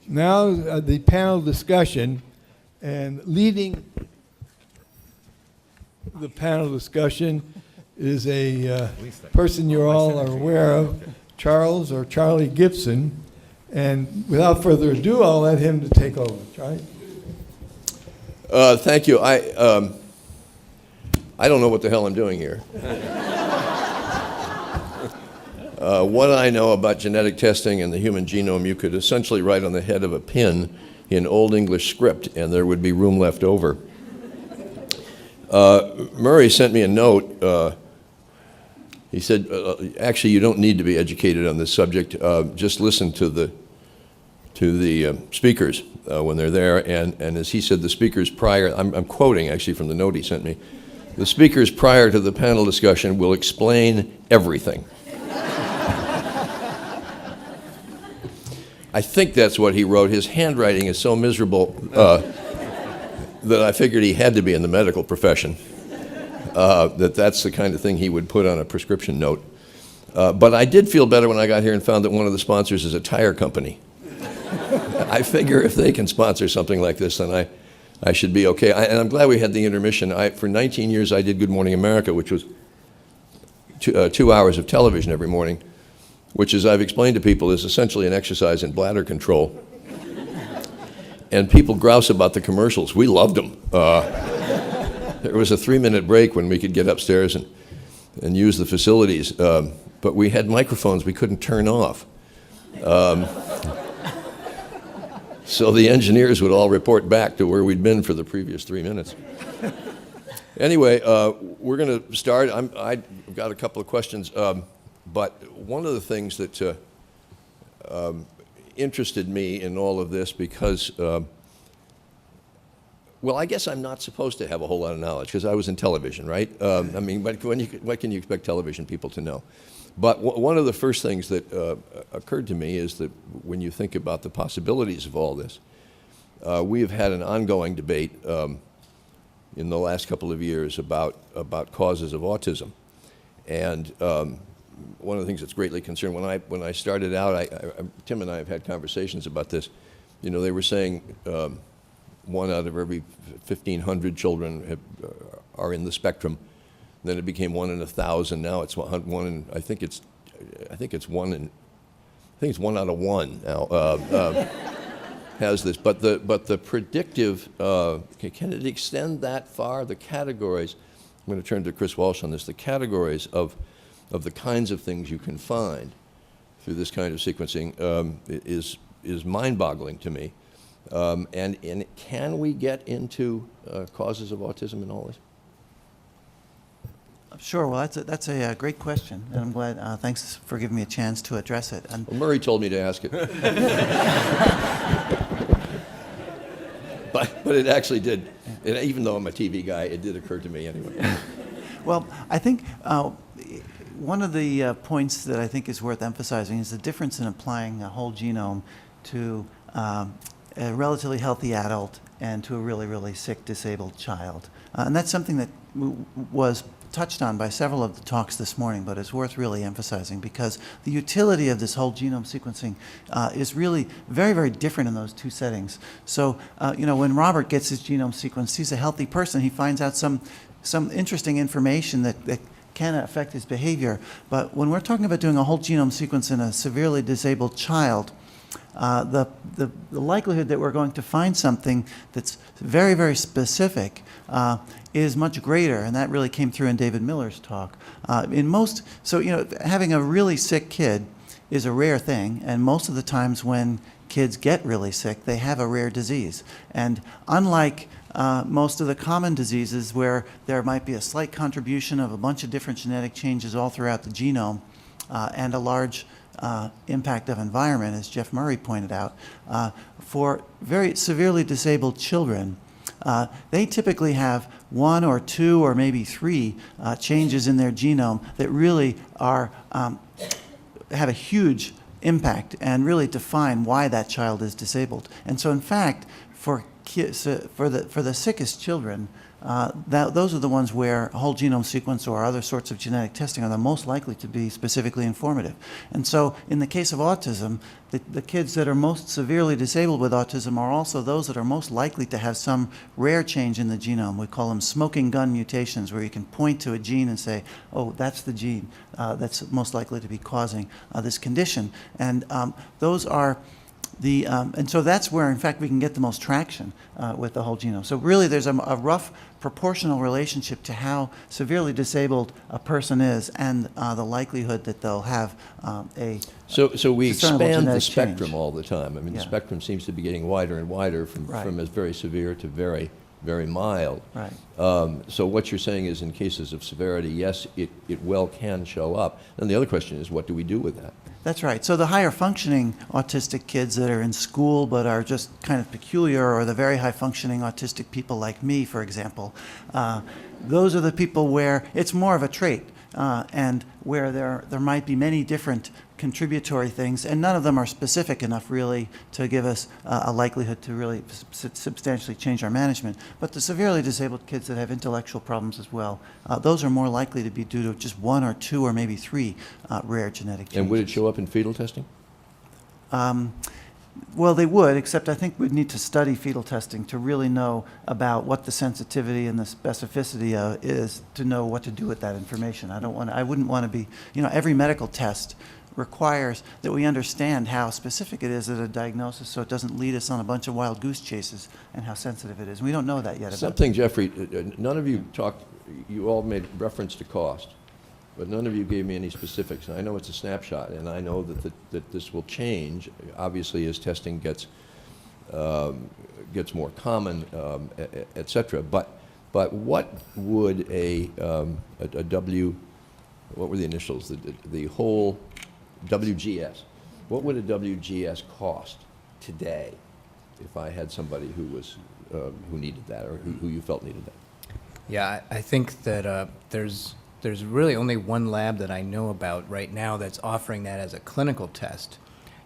Now the panel discussion, and leading the panel discussion is a person you all are aware of, Charles or Charlie Gibson. And without further ado, I'll let him to take over. Charlie? Thank you. I don't know what the hell I'm doing here. What I know about genetic testing and the human genome, you could essentially write on the head of a pin in Old English script, and there would be room left over. Murray sent me a note. He said, actually, you don't need to be educated on this subject. Just listen to the speakers when they're there. And as he said, the speakers prior, I'm quoting actually from the note he sent me, the speakers prior to the panel discussion will explain everything. I think that's what he wrote. His handwriting is so miserable that I figured he had to be in the medical profession, that's the kind of thing he would put on a prescription note. But I did feel better when I got here and found that one of the sponsors is a tire company. I figure if they can sponsor something like this, then I should be okay. And I'm glad we had the intermission. For 19 years, I did Good Morning America, which was 2 hours of television every morning, which, as I've explained to people, is essentially an exercise in bladder control. And people grouse about the commercials. We loved them. There was a 3-minute break when we could get upstairs and use the facilities, but we had microphones we couldn't turn off. So the engineers would all report back to where we'd been for the previous 3 minutes. Anyway, we're going to start. I've got a couple of questions, but one of the things that interested me in all of this because, well, I guess I'm not supposed to have a whole lot of knowledge because I was in television, right? I mean, what can you expect television people to know? But one of the first things that occurred to me is that when you think about the possibilities of all this, we have had an ongoing debate in the last couple of years about causes of autism. And one of the things that's greatly concerned, when I started out, Tim and I have had conversations about this. You know, they were saying 1 out of every 1,500 children are in the spectrum. Then it became 1 in 1,000. Now it's one in, I think it's 1 out of 1 now has this. But the predictive, can it extend that far? The categories, I'm going to turn to Chris Walsh on this, the categories of the kinds of things you can find through this kind of sequencing is mind-boggling to me. And can we get into causes of autism in all this? Sure. Well, that's a great question, and I'm glad. Thanks for giving me a chance to address it. And well, Murray told me to ask it, but it actually did. Even though I'm a TV guy, it did occur to me anyway. well, I think one of the points that I think is worth emphasizing is the difference in applying a whole genome to a relatively healthy adult and to a really, really sick, disabled child, and that's something that was touched on by several of the talks this morning, but it's worth really emphasizing because the utility of this whole genome sequencing is really very, very different in those two settings. So, you know, when Robert gets his genome sequenced, he's a healthy person. He finds out some interesting information that can affect his behavior. But when we're talking about doing a whole genome sequence in a severely disabled child, the likelihood that we're going to find something that's very, very specific is much greater, and that really came through in David Miller's talk. So, you know, having a really sick kid is a rare thing, and most of the times when kids get really sick, they have a rare disease. And unlike most of the common diseases where there might be a slight contribution of a bunch of different genetic changes all throughout the genome and a large impact of environment, as Jeff Murray pointed out, for very severely disabled children, they typically have 1 or 2 or maybe 3 changes in their genome that really are have a huge impact and really define why that child is disabled. And so, in fact, for the sickest children, those are the ones where whole genome sequence or other sorts of genetic testing are the most likely to be specifically informative. And so in the case of autism, the kids that are most severely disabled with autism are also those that are most likely to have some rare change in the genome. We call them smoking gun mutations, where you can point to a gene and say, oh, that's the gene that's most likely to be causing this condition. And those are and so that's where, in fact, we can get the most traction with the whole genome. So really, there's a rough proportional relationship to how severely disabled a person is and the likelihood that they'll have a So we discernible expand the genetic spectrum change. all the time. I mean, Yeah. the spectrum seems to be getting wider and wider Right. from as very severe to very, very mild. Right. So what you're saying is in cases of severity, yes, it well can show up. And the other question is, what do we do with that? That's right. So the higher functioning autistic kids that are in school but are just kind of peculiar, or the very high functioning autistic people like me, for example, those are the people where it's more of a trait and where there might be many different contributory things, and none of them are specific enough really to give us a likelihood to really substantially change our management. But the severely disabled kids that have intellectual problems as well, those are more likely to be due to just one or two or maybe three rare genetic changes. And would it show up in fetal testing? Well, they would, except I think we'd need to study fetal testing to really know about what the sensitivity and the specificity is to know what to do with that information. I wouldn't want to be, every medical test requires that we understand how specific it is at a diagnosis, so it doesn't lead us on a bunch of wild goose chases, and how sensitive it is. We don't know that yet. Something, Jeffrey, none of you talked, you all made reference to cost, but none of you gave me any specifics. And I know it's a snapshot, and I know that this will change, obviously, as testing gets more common, et cetera. But what would what were the initials? The whole WGS. What would a WGS cost today if I had somebody who was who needed that, or who you felt needed that? Yeah, I think that there's really only one lab that I know about right now that's offering that as a clinical test,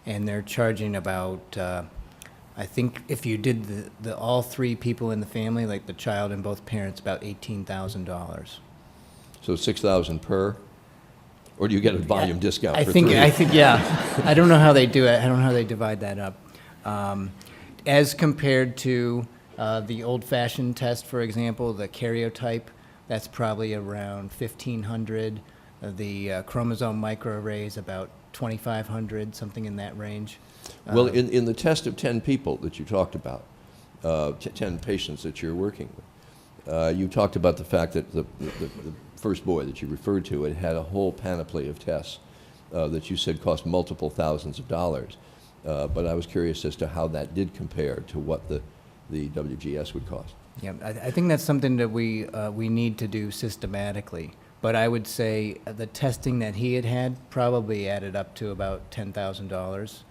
and they're charging about, I think if you did the all three people in the family, like the child and both parents, about $18,000. So 6,000 per, or do you get a volume discount I for think, three? yeah. I don't know how they do it. I don't know how they divide that up. As compared to the old-fashioned test, for example, the karyotype, that's probably around 1,500. The chromosome microarray is about 2,500, something in that range. Well, in the test of 10 people that you talked about, 10 patients that you're working with, you talked about the fact that the first boy that you referred to had a whole panoply of tests that you said cost multiple thousands of dollars. But I was curious as to how that did compare to what the WGS would cost. Yeah, I think that's something that we need to do systematically. But I would say the testing that he had probably added up to about $10,000,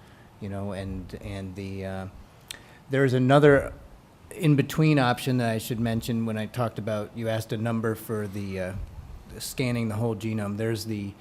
and there's another in-between option that I should mention when I talked about, you asked a number for the scanning the whole genome. There's the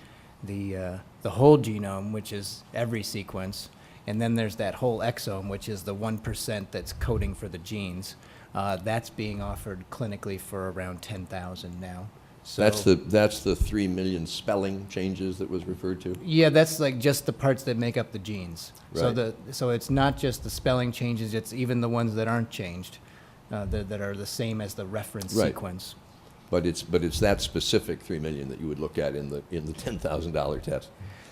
whole genome, which is every sequence, and then there's that whole exome, which is the 1% that's coding for the genes. That's being offered clinically for around $10,000 now. So That's the 3 million spelling changes that was referred to? yeah, that's like just the parts that make up the genes. Right. So it's not just the spelling changes; it's even the ones that aren't changed, that are the same as the reference Right. sequence. But it's that specific 3 million that you would look at in the $10,000 test.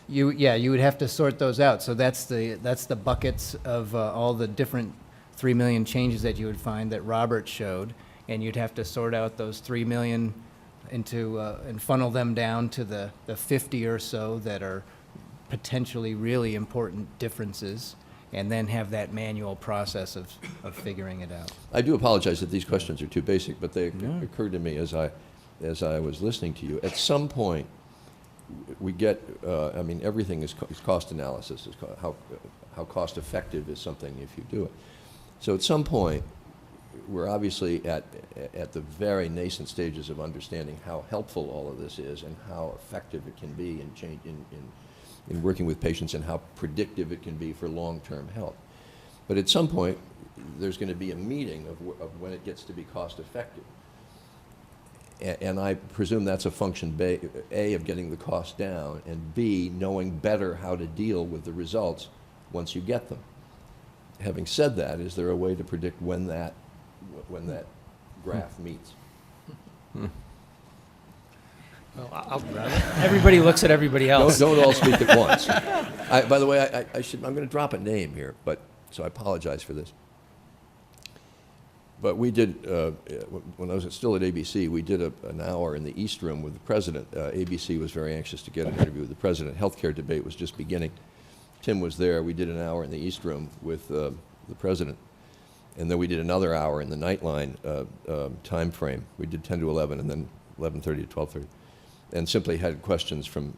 You would have to sort those out. So that's the buckets of all the different 3 million changes that you would find that Robert showed, and you'd have to sort out those 3 million into and funnel them down to the 50 or so that are potentially really important differences, and then have that manual process of figuring it out. I do apologize that these questions are too basic, but they No. occurred to me as I was listening to you. At some point, we get, everything is cost analysis, how cost effective is something if you do it. So at some point, we're obviously at the very nascent stages of understanding how helpful all of this is and how effective it can be in working with patients, and how predictive it can be for long-term health. But at some point, there's going to be a meeting of when it gets to be cost effective. And I presume that's a function, A, of getting the cost down, and B, knowing better how to deal with the results once you get them. Having said that, is there a way to predict when that graph meets? Everybody looks at everybody else. Don't all speak at once. By the way, I'm going to drop a name here, so I apologize for this. But we did, when I was still at ABC, we did an hour in the East Room with the president. ABC was very anxious to get an interview with the president. Healthcare debate was just beginning. Tim was there. We did an hour in the East Room with the president. And then we did another hour in the Nightline time frame. We did 10 to 11 and then 11:30 to 12:30. And simply had questions from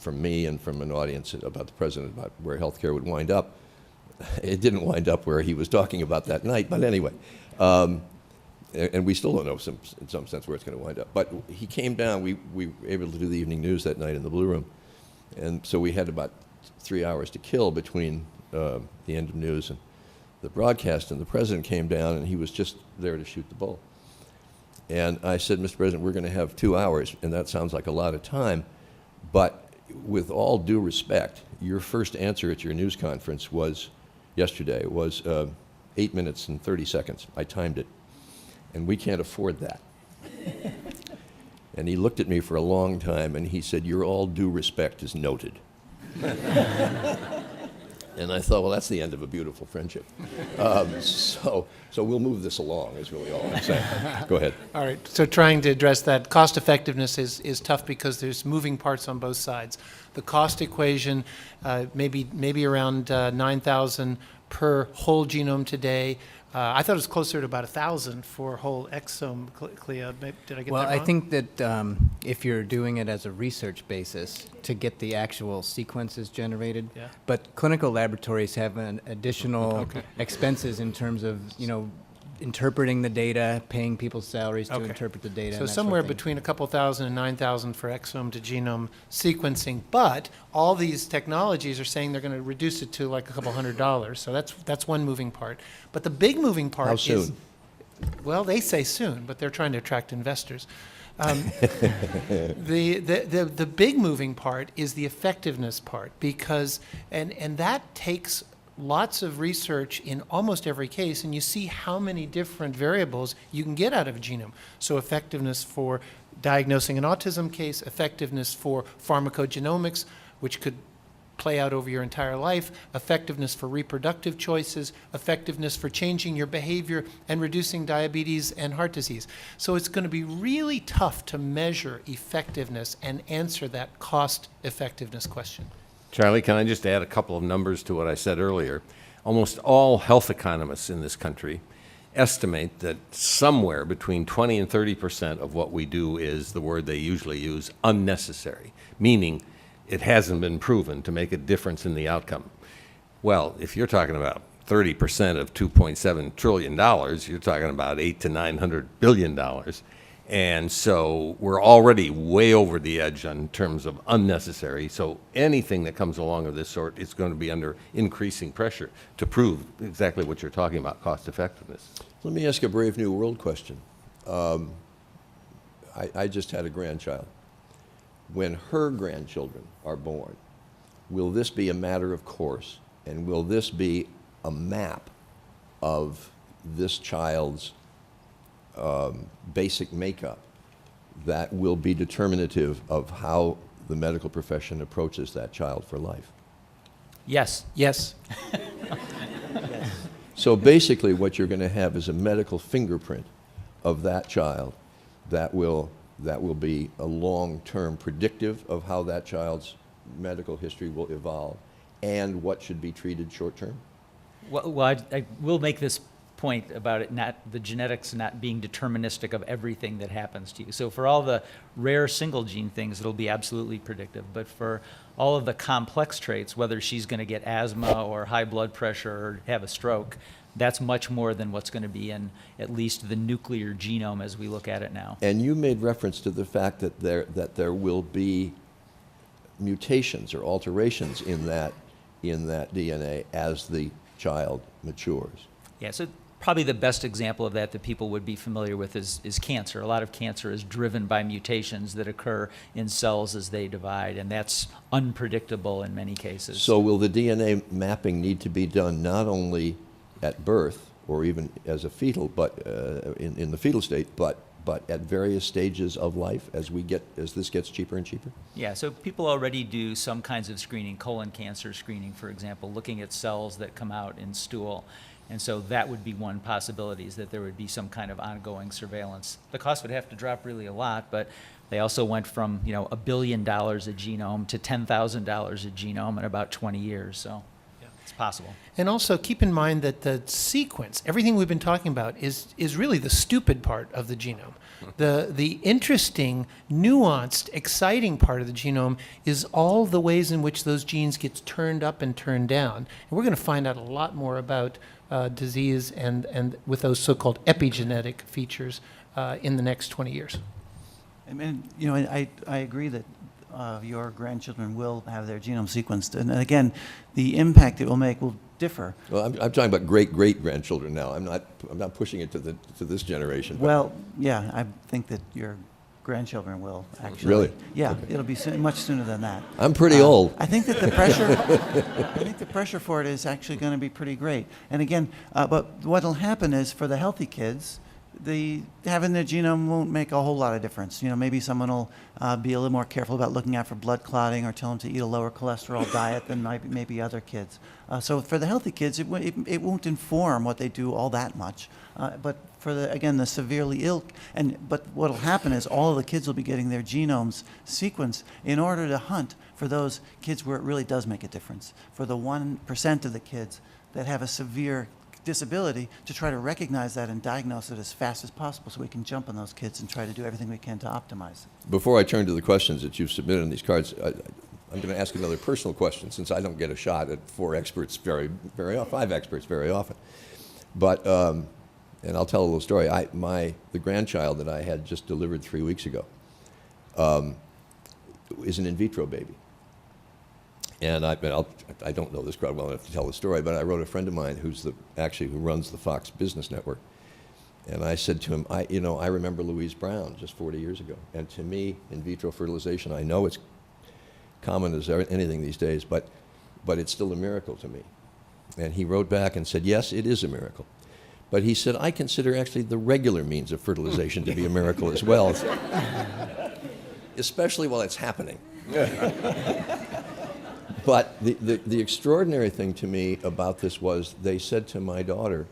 me and from an audience about the president, about where healthcare would wind up. It didn't wind up where he was talking about that night, but anyway. And we still don't know in some sense where it's going to wind up. But he came down. We were able to do the evening news that night in the Blue Room. And so we had about 3 hours to kill between the end of news and the broadcast. And the president came down, and he was just there to shoot the bull. And I said, Mr. President, we're going to have 2 hours, and that sounds like a lot of time. But with all due respect, your first answer at your news conference yesterday was 8 minutes and 30 seconds. I timed it. And we can't afford that. And he looked at me for a long time, and he said, your all due respect is noted. And I thought, well, that's the end of a beautiful friendship. So we'll move this along, is really all I'm saying. Go ahead. All right, so trying to address that, cost effectiveness is tough because there's moving parts on both sides. The cost equation, maybe around 9,000 per whole genome today. I thought it was closer to about 1,000 for whole exome, Clea. Did I get that wrong? Well, I think that if you're doing it as a research basis to get the actual sequences generated, Yeah. but clinical laboratories have an additional Okay. expenses in terms of, interpreting the data, paying people's salaries to Okay. interpret the data. So and that somewhere sort of thing. between a couple thousand and 9,000 for exome to genome sequencing, but all these technologies are saying they're going to reduce it to like a couple $100. So that's one moving part. But the big moving part How is, soon? well, they say soon, but they're trying to attract investors. The big moving part is the effectiveness part, because and that takes lots of research in almost every case, and you see how many different variables you can get out of a genome. So effectiveness for diagnosing an autism case, effectiveness for pharmacogenomics, which could play out over your entire life, effectiveness for reproductive choices, effectiveness for changing your behavior and reducing diabetes and heart disease. So it's going to be really tough to measure effectiveness and answer that cost effectiveness question. Charlie, can I just add a couple of numbers to what I said earlier? Almost all health economists in this country estimate that somewhere between 20 and 30% of what we do is the word they usually use, unnecessary, meaning it hasn't been proven to make a difference in the outcome. Well, if you're talking about 30% of $2.7 trillion, you're talking about $800 to $900 billion. And so we're already way over the edge in terms of unnecessary. So anything that comes along of this sort is going to be under increasing pressure to prove exactly what you're talking about, cost effectiveness. Let me ask a Brave New World question. I just had a grandchild. When her grandchildren are born, will this be a matter of course? And will this be a map of this child's basic makeup that will be determinative of how the medical profession approaches that child for life? Yes. Yes. So basically what you're going to have is a medical fingerprint of that child that will be a long-term predictive of how that child's medical history will evolve and what should be treated short-term? Well, I will make this point about it, not the genetics not being deterministic of everything that happens to you. So for all the rare single gene things, it'll be absolutely predictive. But for all of the complex traits, whether she's going to get asthma or high blood pressure or have a stroke, that's much more than what's going to be in at least the nuclear genome as we look at it now. And you made reference to the fact that there will be mutations or alterations in that DNA as the child matures. Yeah, so Probably the best example of that people would be familiar with is cancer. A lot of cancer is driven by mutations that occur in cells as they divide, and that's unpredictable in many cases. So will the DNA mapping need to be done not only at birth or even as a fetal, but in the fetal state, but at various stages of life as this gets cheaper and cheaper? Yeah, so people already do some kinds of screening, colon cancer screening, for example, looking at cells that come out in stool. And so that would be one possibility, is that there would be some kind of ongoing surveillance. The cost would have to drop really a lot, but they also went from, $1 billion a genome to $10,000 a genome in about 20 years, so it's possible. And also keep in mind that the sequence, everything we've been talking about, is really the stupid part of the genome. The interesting, nuanced, exciting part of the genome is all the ways in which those genes get turned up and turned down. And we're going to find out a lot more about disease and with those so-called epigenetic features in the next 20 years. I mean, I agree that your grandchildren will have their genome sequenced. And again, the impact it will make will differ. Well, I'm talking about great-great-grandchildren now. I'm not pushing it to this generation. but- Well, yeah, I think that your grandchildren will actually. Really? Yeah, Okay. it'll be much sooner than that. I'm pretty old. I think that the pressure for it is actually going to be pretty great. And again, but what'll happen is for the healthy kids, having their genome won't make a whole lot of difference. Maybe someone will be a little more careful about looking out for blood clotting or tell them to eat a lower cholesterol diet than maybe other kids. So for the healthy kids, it won't inform what they do all that much. But for the severely ill, but what'll happen is all of the kids will be getting their genomes sequenced in order to hunt for those kids where it really does make a difference. For the 1% of the kids that have a severe disability, to try to recognize that and diagnose it as fast as possible so we can jump on those kids and try to do everything we can to optimize. Before I turn to the questions that you've submitted on these cards, I'm going to ask another personal question, since I don't get a shot at 4 experts very often, 5 experts very often. But, and I'll tell a little story. The grandchild that I had just delivered 3 weeks ago is an in vitro baby. And I don't know this crowd well enough to tell the story, but I wrote a friend of mine who runs the Fox Business Network. And I said to him, I remember Louise Brown just 40 years ago. And to me, in vitro fertilization, I know it's common as anything these days, but it's still a miracle to me. And he wrote back and said, yes, it is a miracle. But he said, I consider actually the regular means of fertilization to be a miracle as well, especially while it's happening. But the extraordinary thing to me about this was they said to my daughter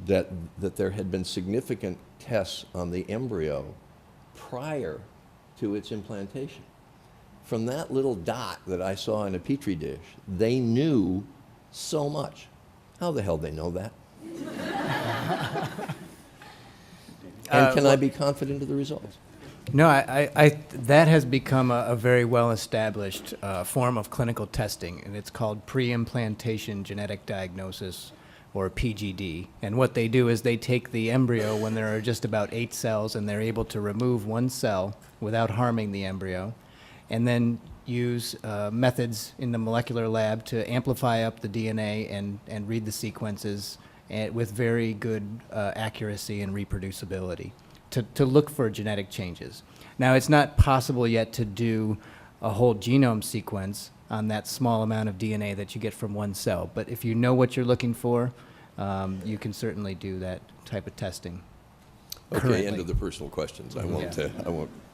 that there had been significant tests on the embryo prior to its implantation. From that little dot that I saw in a petri dish, they knew so much. How the hell did they know that? And can I be confident of the results? No, that has become a very well-established form of clinical testing, and it's called pre-implantation genetic diagnosis, or PGD. And what they do is they take the embryo when there are just about 8 cells, and they're able to remove 1 cell without harming the embryo, and then use methods in the molecular lab to amplify up the DNA and read the sequences with very good accuracy and reproducibility to look for genetic changes. Now, it's not possible yet to do a whole genome sequence on that small amount of DNA that you get from 1 cell, but if you know what you're looking for, you can certainly do that type of testing. Okay, currently. end of the personal questions. I won't Yeah.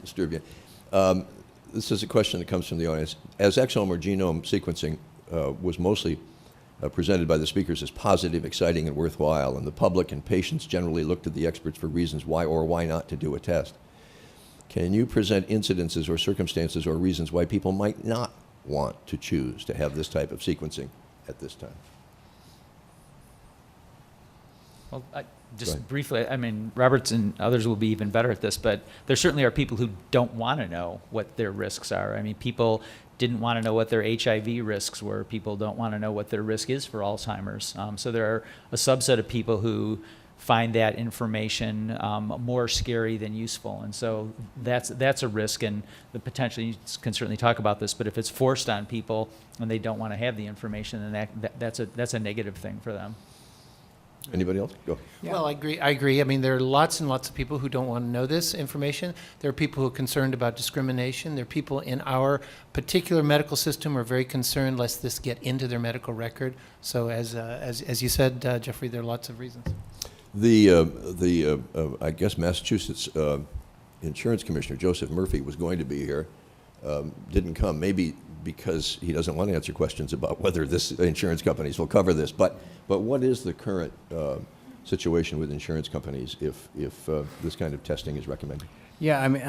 disturb you. This is a question that comes from the audience. As exome or genome sequencing was mostly presented by the speakers as positive, exciting, and worthwhile, and the public and patients generally looked to the experts for reasons why or why not to do a test. Can you present incidences or circumstances or reasons why people might not want to choose to have this type of sequencing at this time? Well, Go just ahead. briefly, I mean, Roberts and others will be even better at this, but there certainly are people who don't want to know what their risks are. I mean, people didn't want to know what their HIV risks were. People don't want to know what their risk is for Alzheimer's. So there are a subset of people who find that information more scary than useful. And so that's a risk, and the potential, you can certainly talk about this, but if it's forced on people and they don't want to have the information, then that's a negative thing for them. Anybody else? Go. Well, I agree. I mean, there are lots and lots of people who don't want to know this information. There are people who are concerned about discrimination. There are people in our particular medical system who are very concerned lest this get into their medical record. So as you said, Jeffrey, there are lots of reasons. I guess Massachusetts Insurance Commissioner Joseph Murphy was going to be here, didn't come, maybe because he doesn't want to answer questions about whether this insurance companies will cover this. But what is the current situation with insurance companies if this kind of testing is recommended? Yeah, I mean,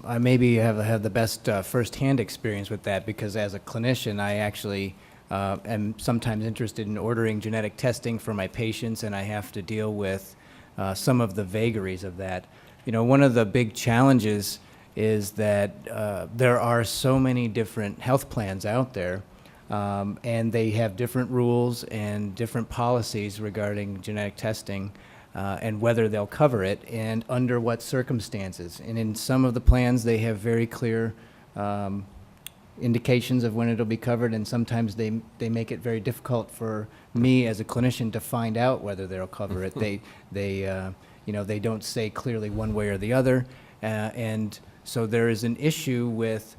I maybe have the best firsthand experience with that, because as a clinician, I actually am sometimes interested in ordering genetic testing for my patients, and I have to deal with some of the vagaries of that. You know, one of the big challenges is that there are so many different health plans out there, and they have different rules and different policies regarding genetic testing and whether they'll cover it and under what circumstances. And in some of the plans, they have very clear indications of when it'll be covered, and sometimes they make it very difficult for me as a clinician to find out whether they'll cover it. They don't say clearly one way or the other, and so there is an issue with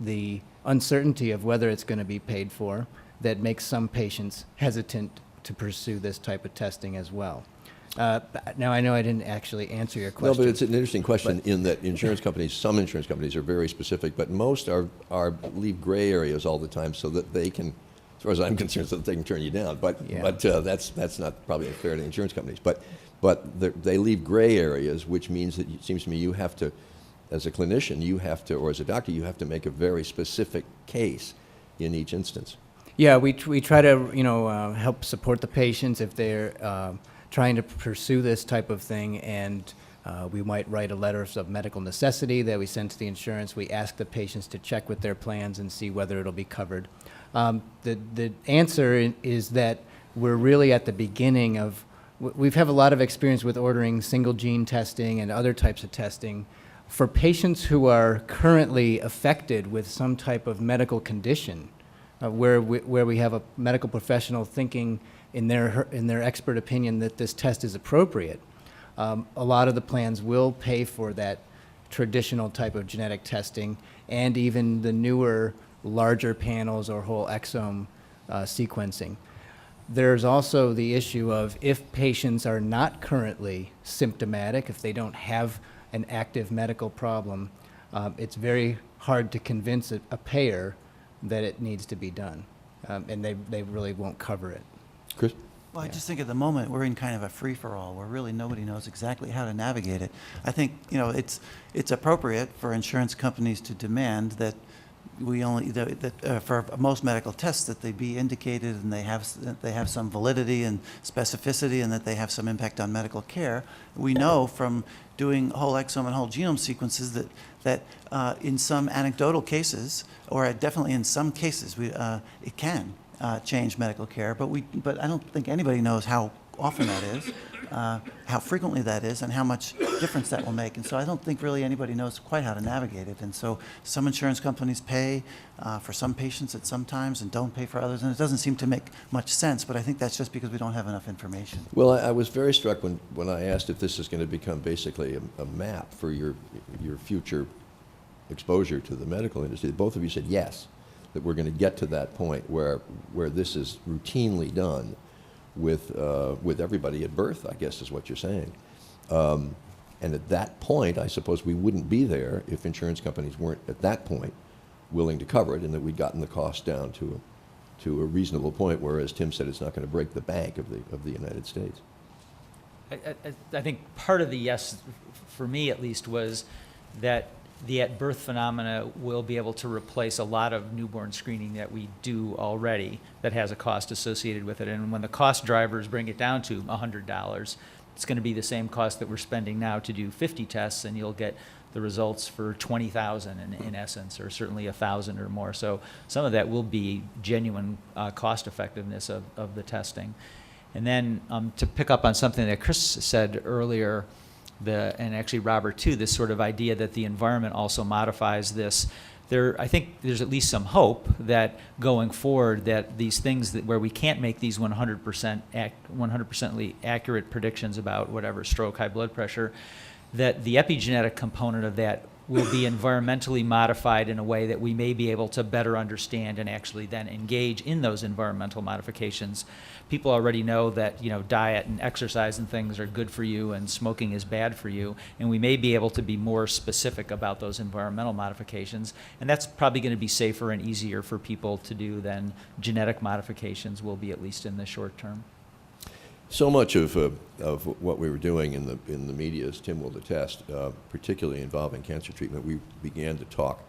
the uncertainty of whether it's going to be paid for that makes some patients hesitant to pursue this type of testing as well. Now, I know I didn't actually answer your question. No, but it's an interesting question in that insurance companies, some insurance companies are very specific, but most are leave gray areas all the time so that they can, as far as I'm concerned, so that they can turn you down. But that's not probably fair to the insurance companies. But they leave gray areas, which means that it seems to me you have to, as a clinician, you have to, or as a doctor, you have to make a very specific case in each instance. Yeah, we try to help support the patients if they're trying to pursue this type of thing, and we might write a letter of medical necessity that we send to the insurance. We ask the patients to check with their plans and see whether it'll be covered. The answer is that we're really at the beginning of, we've had a lot of experience with ordering single gene testing and other types of testing for patients who are currently affected with some type of medical condition, where we have a medical professional thinking in their expert opinion that this test is appropriate. A lot of the plans will pay for that traditional type of genetic testing, and even the newer, larger panels or whole exome sequencing. There's also the issue of if patients are not currently symptomatic, if they don't have an active medical problem, it's very hard to convince a payer that it needs to be done, and they really won't cover it. Chris? Well, I just think at the moment we're in kind of a free-for-all where really nobody knows exactly how to navigate it. I think it's appropriate for insurance companies to demand that for most medical tests that they be indicated and they have some validity and specificity and that they have some impact on medical care. We know from doing whole exome and whole genome sequences that in some anecdotal cases, or definitely in some cases, it can change medical care, but I don't think anybody knows how often that is, how frequently that is, and how much difference that will make. And so I don't think really anybody knows quite how to navigate it. And so some insurance companies pay for some patients at some times and don't pay for others, and it doesn't seem to make much sense, but I think that's just because we don't have enough information. Well, I was very struck when I asked if this is going to become basically a map for your future exposure to the medical industry. Both of you said yes, that we're going to get to that point where this is routinely done with everybody at birth, I guess is what you're saying. And at that point, I suppose we wouldn't be there if insurance companies weren't at that point willing to cover it, and that we'd gotten the cost down to a reasonable point where, as Tim said, it's not going to break the bank of the United States. I think part of the yes, for me at least, was that the at-birth phenomena will be able to replace a lot of newborn screening that we do already that has a cost associated with it. And when the cost drivers bring it down to $100, it's going to be the same cost that we're spending now to do 50 tests, and you'll get the results for 20,000 in essence, or certainly 1,000 or more. So some of that will be genuine cost effectiveness of the testing. And then to pick up on something that Chris said earlier, and actually Robert too, this sort of idea that the environment also modifies this I think there's at least some hope that going forward that these things where we can't make these 100% accurate predictions about whatever, stroke, high blood pressure, that the epigenetic component of that will be environmentally modified in a way that we may be able to better understand and actually then engage in those environmental modifications. People already know that, diet and exercise and things are good for you and smoking is bad for you, and we may be able to be more specific about those environmental modifications, and that's probably going to be safer and easier for people to do than genetic modifications will be, at least in the short term. So much of what we were doing in the media, as Tim will attest, particularly involving cancer treatment, we began to talk,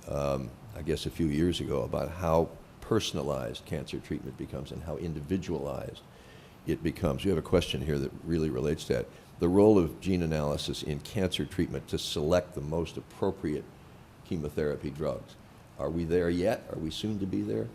I guess, a few years ago about how personalized cancer treatment becomes and how individualized it becomes. We have a question here that really relates to that. The role of gene analysis in cancer treatment to select the most appropriate chemotherapy drugs. Are we there yet? Are we soon to be there?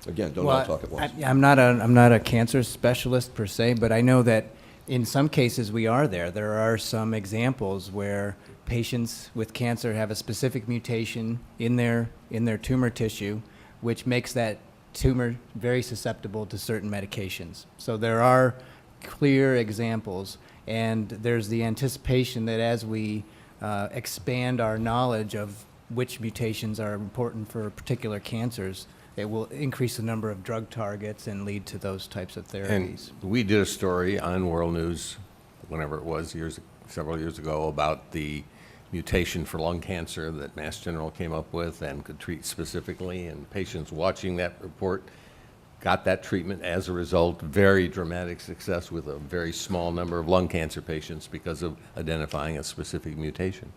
Again, don't all talk at once. I'm not a cancer specialist per se, but I know that in some cases we are there. There are some examples where patients with cancer have a specific mutation in their tumor tissue, which makes that tumor very susceptible to certain medications. So there are clear examples, and there's the anticipation that as we expand our knowledge of which mutations are important for particular cancers, it will increase the number of drug targets and lead to those types of therapies. And we did a story on World News, whenever it was, several years ago, about the mutation for lung cancer that Mass General came up with and could treat specifically, and patients watching that report got that treatment as a result. Very dramatic success with a very small number of lung cancer patients because of identifying a specific mutation.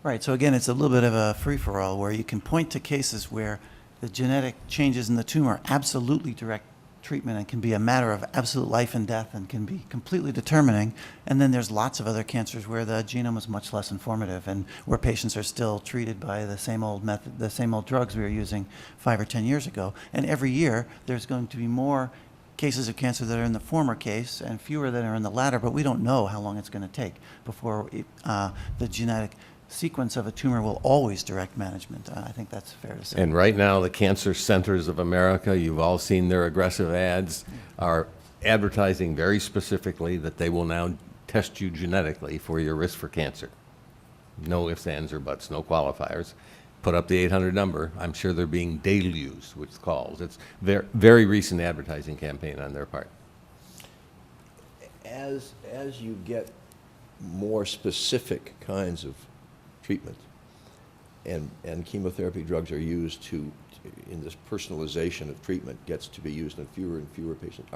Right, so again, it's a little bit of a free-for-all where you can point to cases where the genetic changes in the tumor absolutely direct treatment and can be a matter of absolute life and death and can be completely determining. And then there's lots of other cancers where the genome is much less informative and where patients are still treated by the same old method, the same old drugs we were using 5 or 10 years ago. And every year there's going to be more cases of cancer that are in the former case and fewer that are in the latter, but we don't know how long it's going to take before the genetic sequence of a tumor will always direct management. I think that's fair to say. And right now, the Cancer Centers of America, you've all seen their aggressive ads, are advertising very specifically that they will now test you genetically for your risk for cancer. No ifs, ands, or buts, no qualifiers. Put up the 800 number. I'm sure they're being deluged with calls. It's very, very recent advertising campaign on their part. As you get more specific kinds of treatment and chemotherapy drugs are used in this personalization of treatment gets to be used in fewer and fewer patients,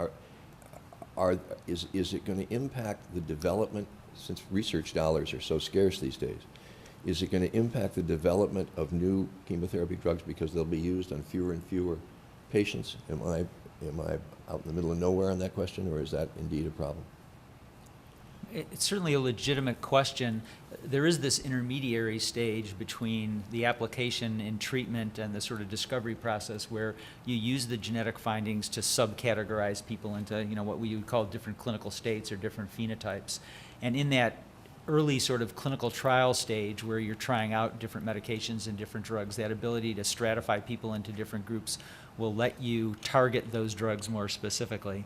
is it going to impact the development, since research dollars are so scarce these days, is it going to impact the development of new chemotherapy drugs because they'll be used on fewer and fewer patients? Am I out in the middle of nowhere on that question, or is that indeed a problem? It's certainly a legitimate question. There is this intermediary stage between the application in treatment and the sort of discovery process where you use the genetic findings to subcategorize people into, what we would call different clinical states or different phenotypes. And in that early sort of clinical trial stage where you're trying out different medications and different drugs, that ability to stratify people into different groups will let you target those drugs more specifically.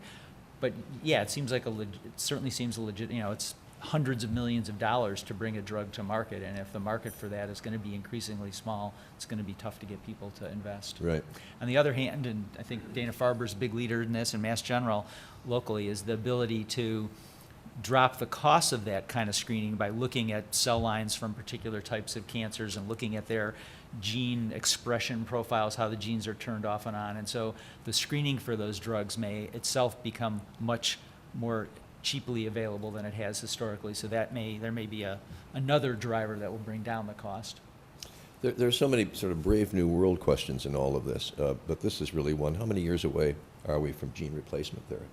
But yeah, it seems like it certainly seems a legit, it's hundreds of millions of dollars to bring a drug to market, and if the market for that is going to be increasingly small, it's going to be tough to get people to invest. Right. On the other hand, and I think Dana-Farber's a big leader in this, and Mass General locally, is the ability to drop the cost of that kind of screening by looking at cell lines from particular types of cancers and looking at their gene expression profiles, how the genes are turned off and on. And so the screening for those drugs may itself become much more cheaply available than it has historically. So there may be another driver that will bring down the cost. There are so many sort of brave new world questions in all of this, but this is really one. How many years away are we from gene replacement therapy?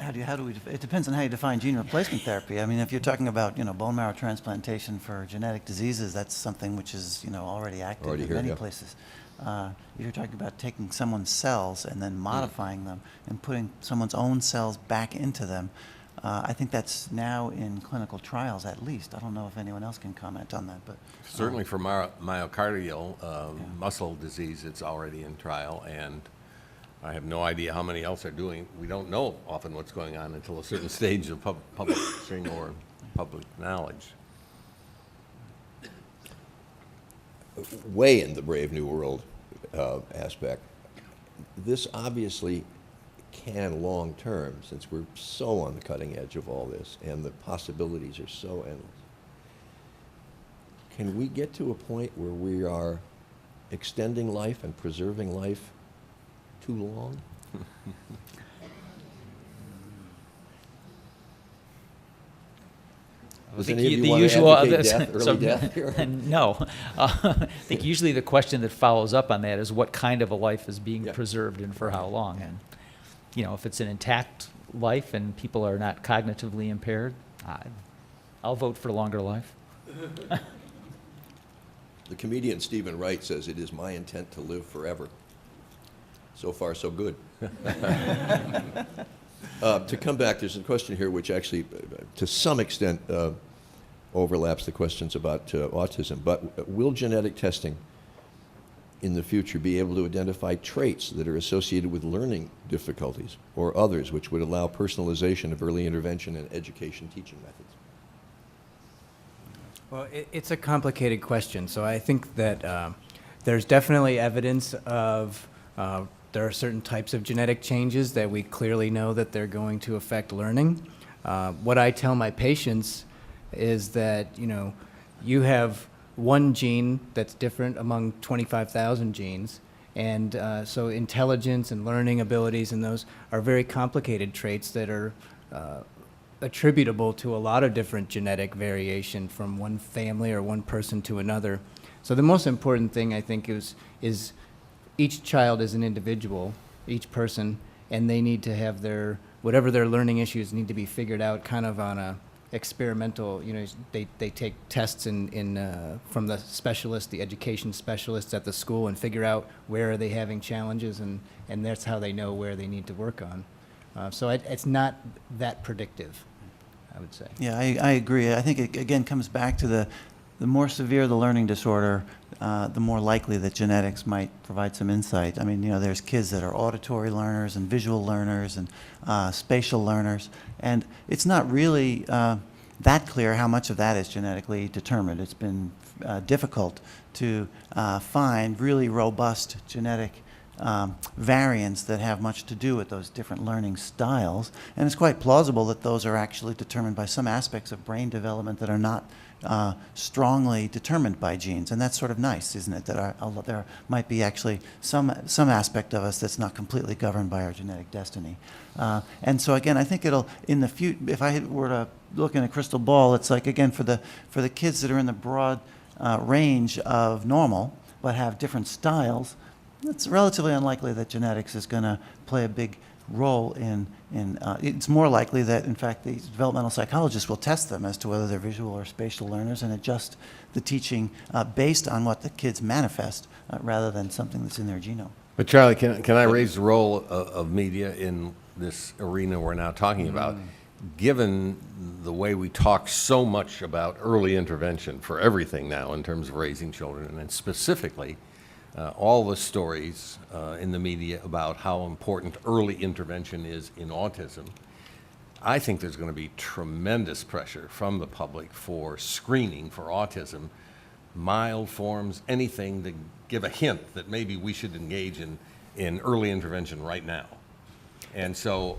It depends on how you define gene replacement therapy. I mean, if you're talking about, bone marrow transplantation for genetic diseases, that's something which is, already active in many places. If you're talking about taking someone's cells and then modifying them and putting someone's own cells back into them, I think that's now in clinical trials at least. I don't know if anyone else can comment on that, but. Certainly for myocardial muscle disease, it's already in trial, and I have no idea how many else are doing. We don't know often what's going on until a certain stage of publishing or public knowledge. Way in the Brave New World aspect, this obviously can long-term, since we're so on the cutting edge of all this, and the possibilities are so endless. Can we get to a point where we are extending life and preserving life too long? Does any of you want to advocate death, early death here? No. I think usually the question that follows up on that is what kind of a life is being Yeah. preserved and for how long? And, you know, if it's an intact life and people are not cognitively impaired, I'll vote for longer life. The comedian Stephen Wright says, "It is my intent to live forever." So far, so good. To come back, there's a question here which actually, to some extent, overlaps the questions about autism. But will genetic testing in the future be able to identify traits that are associated with learning difficulties or others which would allow personalization of early intervention and education teaching methods? Well, it's a complicated question, so I think that there's definitely evidence of there are certain types of genetic changes that we clearly know that they're going to affect learning. What I tell my patients is that, you know, you have one gene that's different among 25,000 genes, and so intelligence and learning abilities and those are very complicated traits that are attributable to a lot of different genetic variation from one family or one person to another. So the most important thing, I think, is each child is an individual, each person, and they need to have whatever their learning issues need to be figured out kind of on a experimental, you know, they take tests from the specialists, the education specialists at the school, and figure out where are they having challenges, and that's how they know where they need to work on. So it's not that predictive, I would say. Yeah, I agree. I think it, again, comes back to the more severe the learning disorder, the more likely that genetics might provide some insight. I mean, you know, there's kids that are auditory learners and visual learners and spatial learners, and it's not really that clear how much of that is genetically determined. It's been difficult to find really robust genetic variants that have much to do with those different learning styles, and it's quite plausible that those are actually determined by some aspects of brain development that are not strongly determined by genes, and that's sort of nice, isn't it? That there might be actually some aspect of us that's not completely governed by our genetic destiny. And so again, I think it'll in the future. If I were to look in a crystal ball, it's like again for the kids that are in the broad range of normal but have different styles. It's relatively unlikely that genetics is going to play a big role in it's more likely that, in fact, the developmental psychologists will test them as to whether they're visual or spatial learners and adjust the teaching based on what the kids manifest rather than something that's in their genome. But Charlie, can I raise the role of media in this arena we're now talking about? Given the way we talk so much about early intervention for everything now in terms of raising children, and then specifically all the stories in the media about how important early intervention is in autism, I think there's going to be tremendous pressure from the public for screening for autism, mild forms, anything to give a hint that maybe we should engage in early intervention right now. And so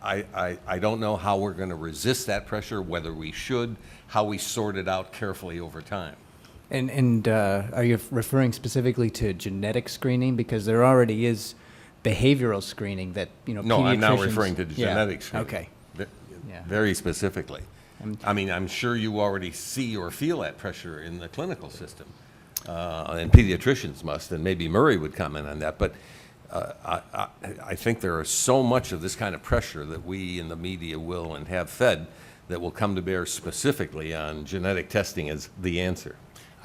I don't know how we're going to resist that pressure, whether we should, how we sort it out carefully over time. And are you referring specifically to genetic screening? Because there already is behavioral screening that, you know, No, I'm now pediatricians- referring to Yeah, genetic screening. Okay. Yeah. Very specifically. And- I mean, I'm sure you already see or feel that pressure in the clinical system. And pediatricians must, and maybe Murray would comment on that. But I think there is so much of this kind of pressure that we in the media will and have fed that will come to bear specifically on genetic testing as the answer.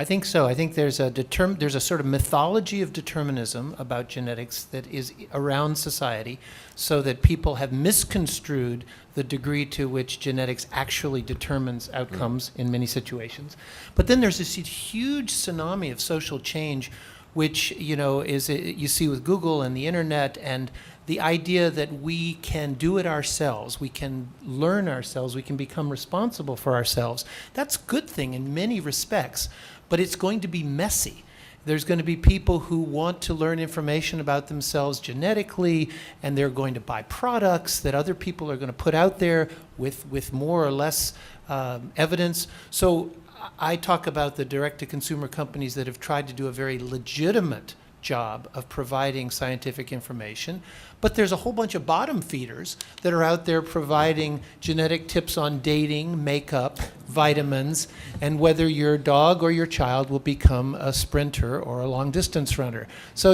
I think so. I think there's a sort of mythology of determinism about genetics that is around society, so that people have misconstrued the degree to which genetics actually determines outcomes in many situations. But then there's this huge tsunami of social change, which you see with Google and the internet, and the idea that we can do it ourselves, we can learn ourselves, we can become responsible for ourselves. That's a good thing in many respects, but it's going to be messy. There's going to be people who want to learn information about themselves genetically, and they're going to buy products that other people are going to put out there with more or less evidence. So I talk about the direct-to-consumer companies that have tried to do a very legitimate job of providing scientific information, but there's a whole bunch of bottom feeders that are out there providing genetic tips on dating, makeup, vitamins, and whether your dog or your child will become a sprinter or a long-distance runner. So,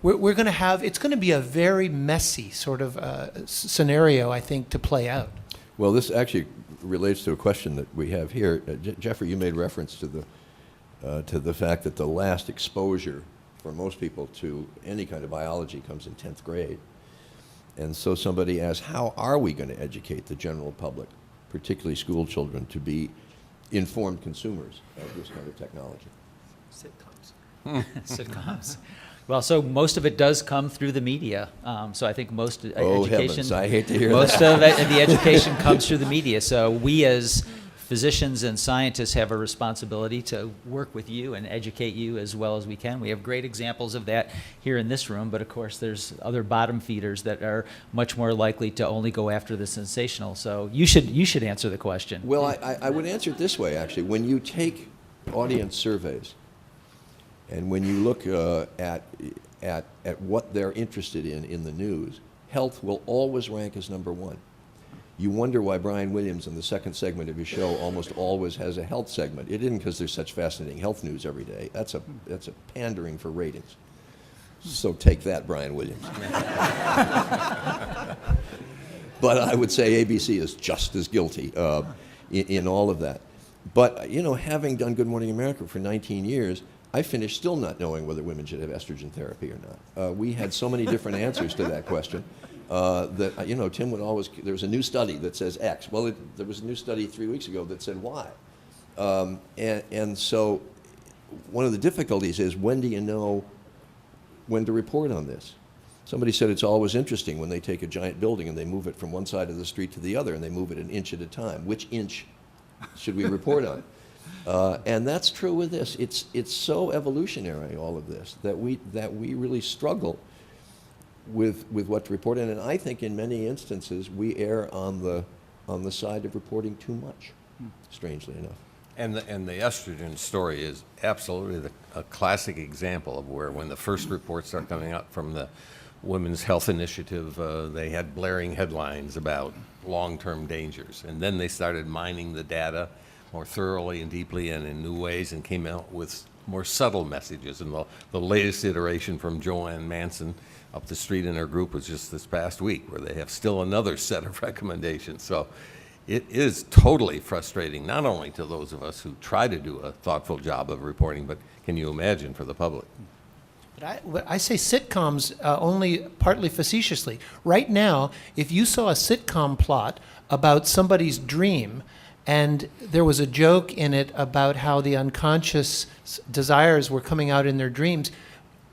we're going to have, it's going to be a very messy sort of scenario, I think, to play out. Well, this actually relates to a question that we have here. Jeffrey, you made reference to the fact that the last exposure for most people to any kind of biology comes in 10th grade. And so somebody asked, how are we going to educate the general public, particularly school children, to be informed consumers of this kind of technology? Sitcoms. Well, so most of it does come through the media. So I think most Oh, education, heavens, I hate to hear most that. of the education comes through the media. So we as physicians and scientists have a responsibility to work with you and educate you as well as we can. We have great examples of that here in this room, but of course there's other bottom feeders that are much more likely to only go after the sensational. So you should answer the question. Well, I would answer it this way, actually. When you take audience surveys and when you look at what they're interested in the news, health will always rank as number one. You wonder why Brian Williams in the second segment of his show almost always has a health segment. It isn't because there's such fascinating health news every day. That's a pandering for ratings. So take that, Brian Williams. But I would say ABC is just as guilty in all of that. But, having done Good Morning America for 19 years, I finished still not knowing whether women should have estrogen therapy or not. We had so many different answers to that question. That, Tim would always, there was a new study that says X. Well, there was a new study 3 weeks ago that said Y. And so one of the difficulties is, when do you know when to report on this? Somebody said it's always interesting when they take a giant building and they move it from one side of the street to the other, and they move it an inch at a time. Which inch should we report on? And that's true with this. It's so evolutionary, all of this, that we really struggle with what to report. And I think in many instances we err on the side of reporting too much, strangely enough. And the estrogen story is absolutely a classic example of where, when the first reports start coming up from the Women's Health Initiative, they had blaring headlines about long-term dangers. And then they started mining the data more thoroughly and deeply and in new ways, and came out with more subtle messages. And the latest iteration from Joanne Manson up the street in her group was just this past week, where they have still another set of recommendations. So it is totally frustrating, not only to those of us who try to do a thoughtful job of reporting, but can you imagine for the public? But I say sitcoms only partly facetiously. Right now, if you saw a sitcom plot about somebody's dream, and there was a joke in it about how the unconscious desires were coming out in their dreams,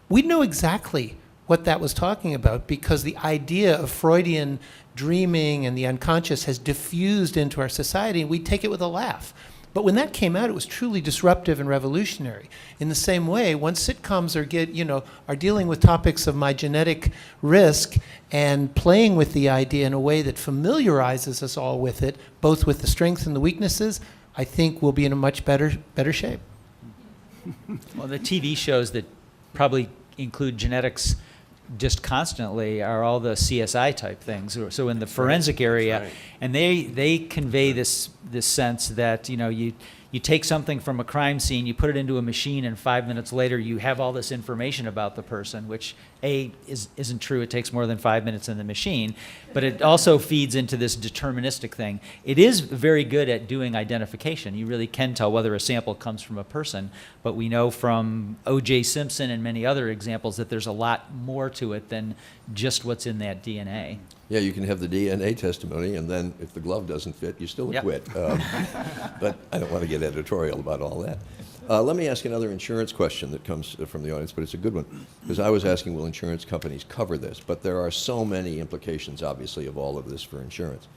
we'd know exactly what that was talking about, because the idea of Freudian dreaming and the unconscious has diffused into our society, and we take it with a laugh. But when that came out, it was truly disruptive and revolutionary. In the same way, once sitcoms are dealing with topics of my genetic risk and playing with the idea in a way that familiarizes us all with it, both with the strengths and the weaknesses, I think we'll be in a much better shape. Well, the TV shows that probably include genetics just constantly are all the CSI type things. So in the forensic area, right. and they convey this sense that you you take something from a crime scene, you put it into a machine, and 5 minutes later you have all this information about the person, which isn't true. It takes more than 5 minutes in the machine, but it also feeds into this deterministic thing. It is very good at doing identification. You really can tell whether a sample comes from a person, but we know from O.J. Simpson and many other examples that there's a lot more to it than just what's in that DNA. Yeah, you can have the DNA testimony, and then if the glove doesn't fit, you still Yep. acquit. But I don't want to get editorial about all that. Let me ask another insurance question that comes from the audience, but it's a good one. Because I was asking, will insurance companies cover this? But there are so many implications, obviously, of all of this for insurance.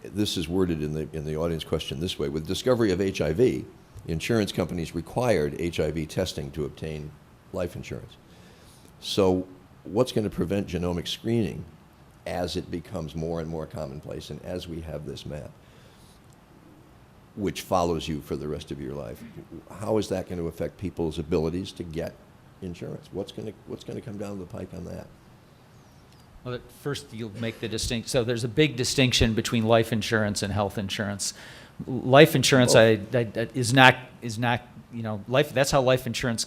This is worded in the audience question this way. With discovery of HIV, insurance companies required HIV testing to obtain life insurance. So what's going to prevent genomic screening as it becomes more and more commonplace and as we have this map, which follows you for the rest of your life? How is that going to affect people's abilities to get insurance? What's going to come down the pike on that? Well, first you'll make the distinction. So there's a big distinction between life insurance and health insurance. Life insurance is not life. That's how life insurance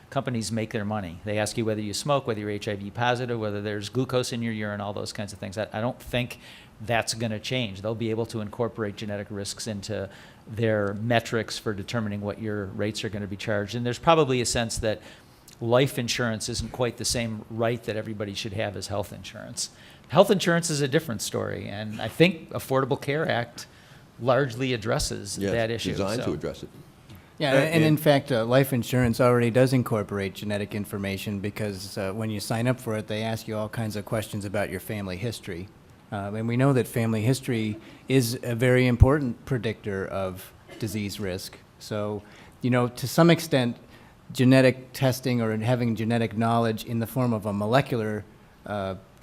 companies make their money. They ask you whether you smoke, whether you're HIV positive, whether there's glucose in your urine, all those kinds of things. I don't think that's going to change. They'll be able to incorporate genetic risks into their metrics for determining what your rates are going to be charged. And there's probably a sense that life insurance isn't quite the same right that everybody should have as health insurance. Health insurance is a different story, and I think Affordable Care Act largely addresses Yes, that issue. designed So- to address it. Yeah, and in fact, life insurance already does incorporate genetic information because when you sign up for it, they ask you all kinds of questions about your family history. And we know that family history is a very important predictor of disease risk. So, to some extent, genetic testing or having genetic knowledge in the form of a molecular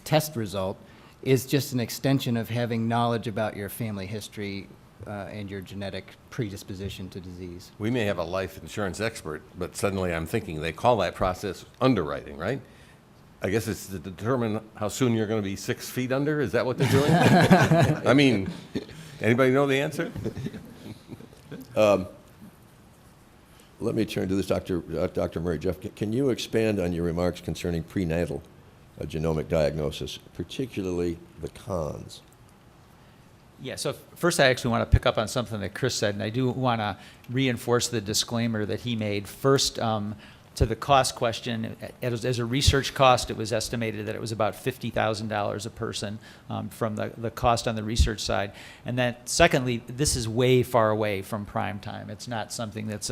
test result is just an extension of having knowledge about your family history and your genetic predisposition to disease. We may have a life insurance expert, but suddenly I'm thinking they call that process underwriting, right? I guess it's to determine how soon you're going to be 6 feet under? Is that what they're doing? I mean, anybody know the answer? Let me turn to this, Dr. Murray. Jeff, can you expand on your remarks concerning prenatal genomic diagnosis, particularly the cons? Yeah, so first I actually want to pick up on something that Chris said, and I do want to reinforce the disclaimer that he made. First, to the cost question, as a research cost, it was estimated that it was about $50,000 a person from the cost on the research side. And then secondly, this is way far away from prime time. It's not something that's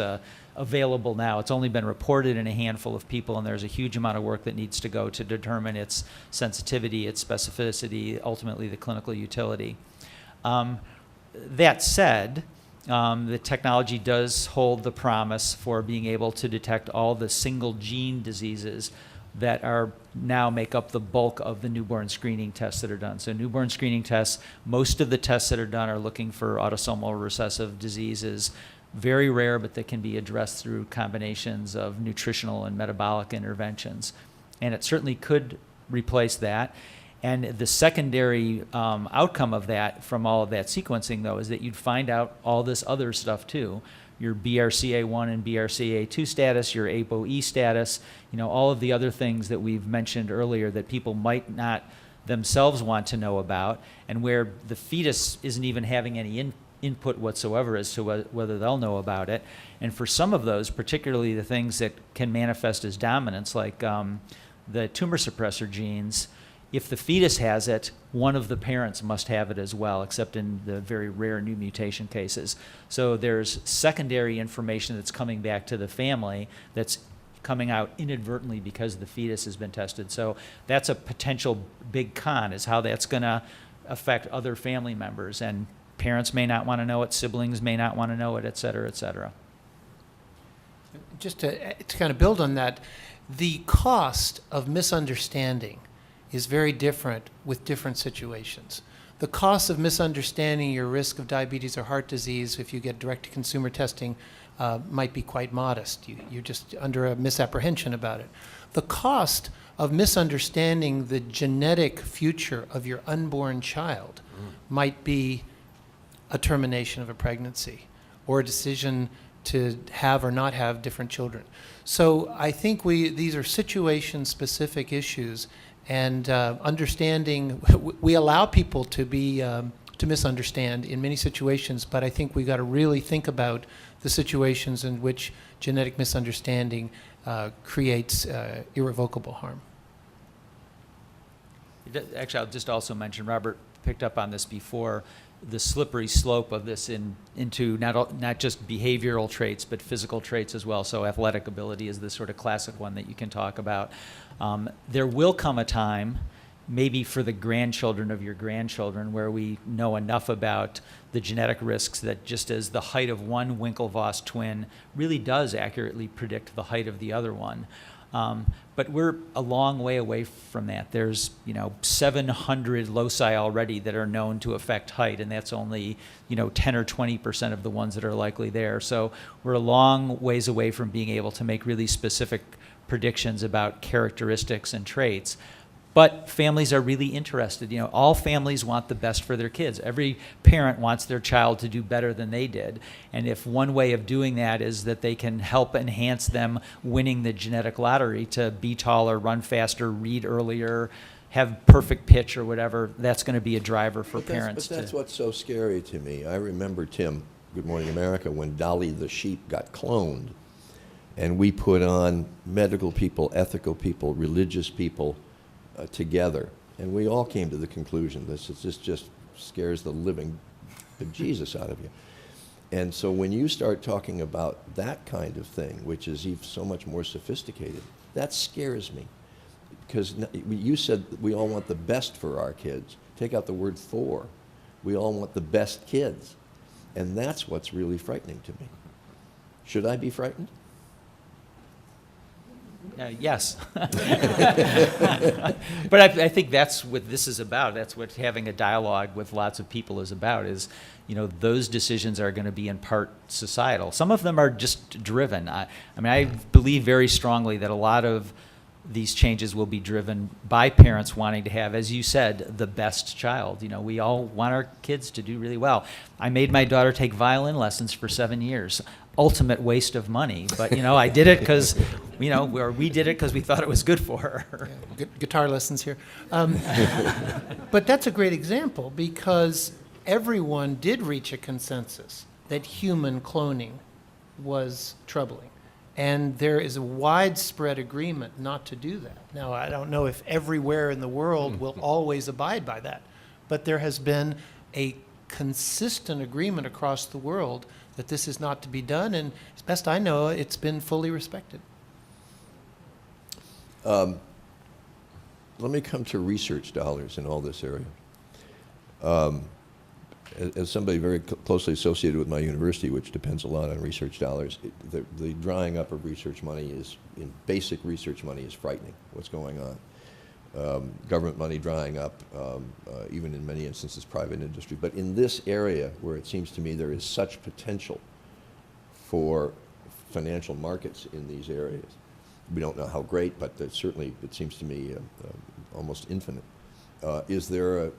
available now. It's only been reported in a handful of people, and there's a huge amount of work that needs to go to determine its sensitivity, its specificity, ultimately the clinical utility. That said, the technology does hold the promise for being able to detect all the single gene diseases that are now make up the bulk of the newborn screening tests that are done. So newborn screening tests, most of the tests that are done are looking for autosomal recessive diseases, very rare, but that can be addressed through combinations of nutritional and metabolic interventions. And it certainly could replace that. And the secondary outcome of that, from all of that sequencing, though, is that you'd find out all this other stuff, too. Your BRCA1 and BRCA2 status, your ApoE status, all of the other things that we've mentioned earlier that people might not themselves want to know about, and where the fetus isn't even having any input whatsoever as to whether they'll know about it. And for some of those, particularly the things that can manifest as dominance, like the tumor suppressor genes, if the fetus has it, one of the parents must have it as well, except in the very rare new mutation cases. So there's secondary information that's coming back to the family that's coming out inadvertently because the fetus has been tested. So that's a potential big con, is how that's going to affect other family members. And parents may not want to know it, siblings may not want to know it, et cetera, et cetera. Just to kind of build on that, the cost of misunderstanding is very different with different situations. The cost of misunderstanding your risk of diabetes or heart disease if you get direct-to-consumer testing might be quite modest. You're just under a misapprehension about it. The cost of misunderstanding the genetic future of your unborn child might be a termination of a pregnancy, or a decision to have or not have different children. So I think these are situation-specific issues, and understanding, we allow people to be to misunderstand in many situations, but I think we've got to really think about the situations in which genetic misunderstanding creates irrevocable harm. Actually, I'll just also mention, Robert picked up on this before, the slippery slope of this into not just behavioral traits, but physical traits as well. So athletic ability is the sort of classic one that you can talk about. There will come a time, maybe for the grandchildren of your grandchildren, where we know enough about the genetic risks that just as the height of one Winklevoss twin really does accurately predict the height of the other one. But we're a long way away from that. There's, 700 loci already that are known to affect height, and that's only, 10 or 20% of the ones that are likely there. So we're a long ways away from being able to make really specific predictions about characteristics and traits. But families are really interested. All families want the best for their kids. Every parent wants their child to do better than they did. And if one way of doing that is that they can help enhance them winning the genetic lottery to be taller, run faster, read earlier, have perfect pitch or whatever, that's going to be a driver for parents. But that's what's so scary to me. I remember, Tim, Good Morning America, when Dolly the sheep got cloned, and we put on medical people, ethical people, religious people, together, and we all came to the conclusion this just scares the living bejesus out of you. And so when you start talking about that kind of thing, which is even so much more sophisticated, that scares me, because you said we all want the best for our kids. Take out the word "for." We all want the best kids, and that's what's really frightening to me. Should I be frightened? Yes. But I think that's what this is about. That's what having a dialogue with lots of people is about, is, those decisions are going to be in part societal. Some of them are just driven. I believe very strongly that a lot of these changes will be driven by parents wanting to have, as you said, the best child. We all want our kids to do really well. I made my daughter take violin lessons for 7 years. Ultimate waste of money, but I did it because we did it because we thought it was good for her. Yeah, guitar lessons here. But that's a great example, because everyone did reach a consensus that human cloning was troubling. And there is a widespread agreement not to do that. Now, I don't know if everywhere in the world will always abide by that, but there has been a consistent agreement across the world that this is not to be done, and as best I know, it's been fully respected. Let me come to research dollars in all this area. As somebody very closely associated with my university, which depends a lot on research dollars, the drying up of research money in basic research money is frightening, what's going on. Government money drying up, even in many instances private industry. But in this area, where it seems to me there is such potential for financial markets in these areas, we don't know how great, but certainly it seems to me almost infinite. Is there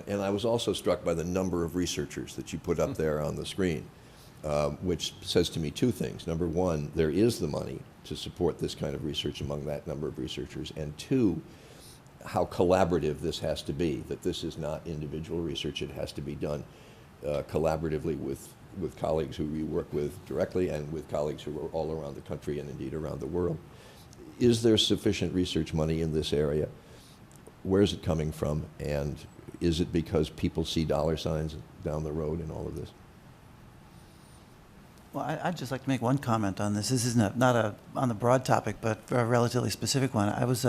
and I was also struck by the number of researchers that you put up there on the screen, which says to me two things. Number one, there is the money to support this kind of research among that number of researchers, and two, how collaborative this has to be, that this is not individual research, it has to be done collaboratively with colleagues who we work with directly and with colleagues who are all around the country and indeed around the world. Is there sufficient research money in this area? Where is it coming from? And is it because people see dollar signs down the road in all of this? Well, I'd just like to make one comment on this. This is not on the broad topic, but a relatively specific one. I was,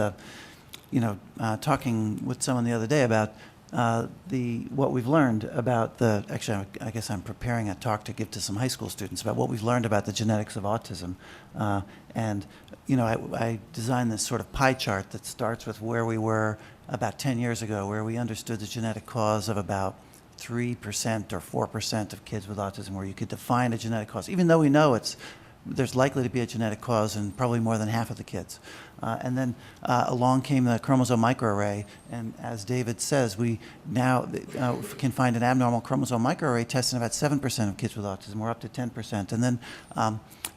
talking with someone the other day about what we've learned about actually, I guess I'm preparing a talk to give to some high school students about what we've learned about the genetics of autism. And I designed this sort of pie chart that starts with where we were about 10 years ago, where we understood the genetic cause of about 3% or 4% of kids with autism, where you could define a genetic cause, even though we know it's there's likely to be a genetic cause in probably more than half of the kids. And then along came the chromosome microarray, and as David says, we now can find an abnormal chromosome microarray test in about 7% of kids with autism. We're up to 10%. And then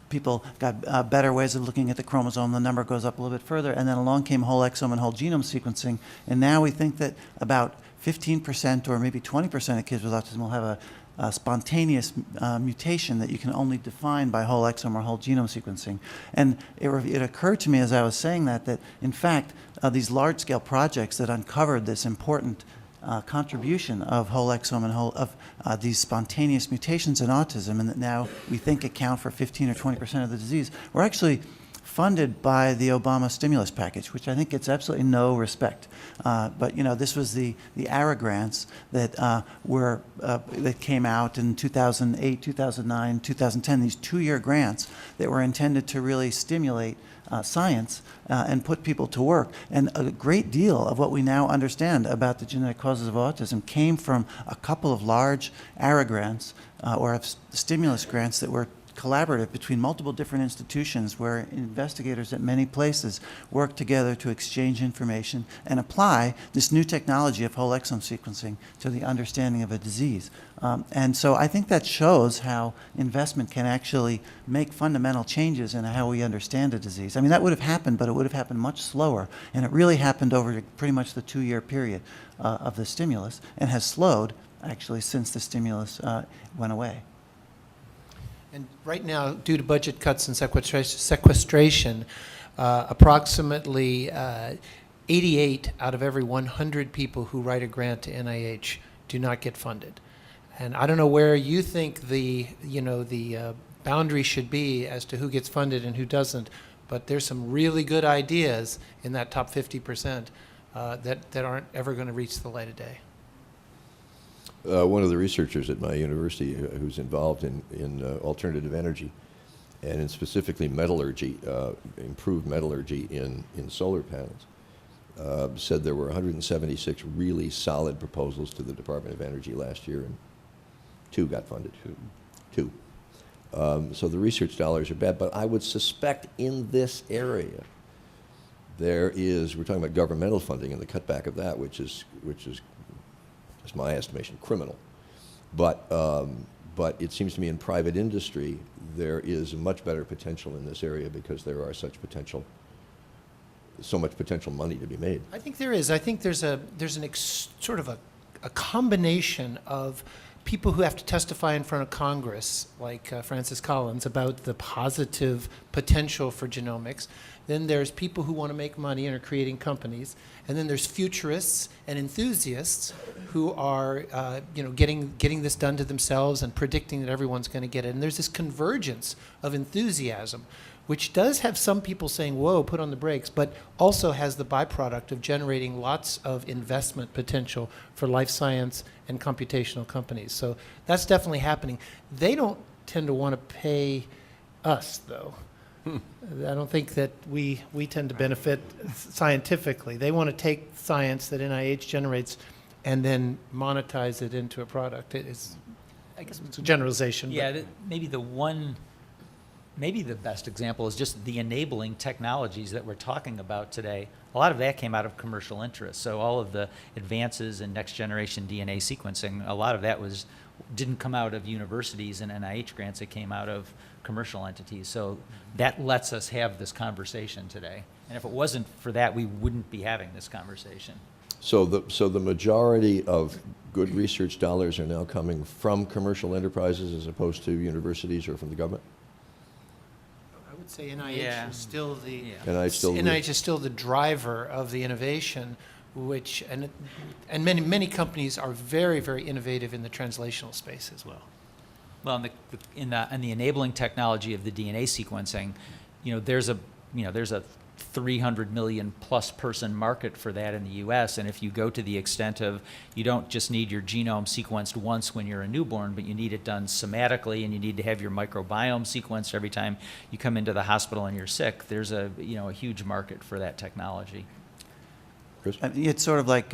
people got better ways of looking at the chromosome. The number goes up a little bit further. And then along came whole exome and whole genome sequencing. And now we think that about 15% or maybe 20% of kids with autism will have a spontaneous mutation that you can only define by whole exome or whole genome sequencing. And it occurred to me as I was saying that in fact, these large-scale projects that uncovered this important contribution of whole exome and of these spontaneous mutations in autism, and that now we think account for 15 or 20% of the disease, were actually funded by the Obama stimulus package, which I think gets absolutely no respect. But this was the ARA grants that that came out in 2008, 2009, 2010. These 2-year grants that were intended to really stimulate science and put people to work. And a great deal of what we now understand about the genetic causes of autism came from a couple of large ARA grants or stimulus grants that were collaborative between multiple different institutions, where investigators at many places work together to exchange information and apply this new technology of whole exome sequencing to the understanding of a disease. And so I think that shows how investment can actually make fundamental changes in how we understand a disease. I mean, that would have happened, but it would have happened much slower, and it really happened over pretty much the 2-year period of the stimulus, and has slowed actually since the stimulus went away. And right now, due to budget cuts and sequestration, approximately 88 out of every 100 people who write a grant to NIH do not get funded. And I don't know where you think the boundary should be as to who gets funded and who doesn't, but there's some really good ideas in that top 50% that aren't ever going to reach the light of day. One of the researchers at my university who's involved in alternative energy and in specifically metallurgy, improved metallurgy in solar panels, said there were 176 really solid proposals to the Department of Energy last year, and 2 got funded. Two. So the research dollars are bad, but I would suspect in this area we're talking about governmental funding and the cutback of that, which is that's my estimation, criminal. But it seems to me in private industry, there is much better potential in this area because there are so much potential money to be made. I think there is. I think there's a combination of people who have to testify in front of Congress, like Francis Collins, about the positive potential for genomics. Then there's people who want to make money and are creating companies. And then there's futurists and enthusiasts who are getting this done to themselves and predicting that everyone's going to get it. And there's this convergence of enthusiasm, which does have some people saying, whoa, put on the brakes, but also has the byproduct of generating lots of investment potential for life science and computational companies. So that's definitely happening. They don't tend to want to pay us, though. I don't think that we tend to benefit scientifically. They want to take science that NIH generates and then monetize it into a product. I guess it's a generalization. Yeah, maybe the best example is just the enabling technologies that we're talking about today. A lot of that came out of commercial interest. So all of the advances in next generation DNA sequencing, a lot of that didn't come out of universities and NIH grants. It came out of commercial entities. So that lets us have this conversation today. And if it wasn't for that, we wouldn't be having this conversation. So the majority of good research dollars are now coming from commercial enterprises as opposed to universities or from the government? I would say NIH is still NIH is still the driver of the innovation, and many companies are very, very innovative in the translational space as well. Well, in the enabling technology of the DNA sequencing, there's a 300 million plus person market for that in the U.S. And if you go to the extent of you don't just need your genome sequenced once when you're a newborn, but you need it done somatically, and you need to have your microbiome sequenced every time you come into the hospital and you're sick, there's a huge market for that technology. Chris? It's sort of like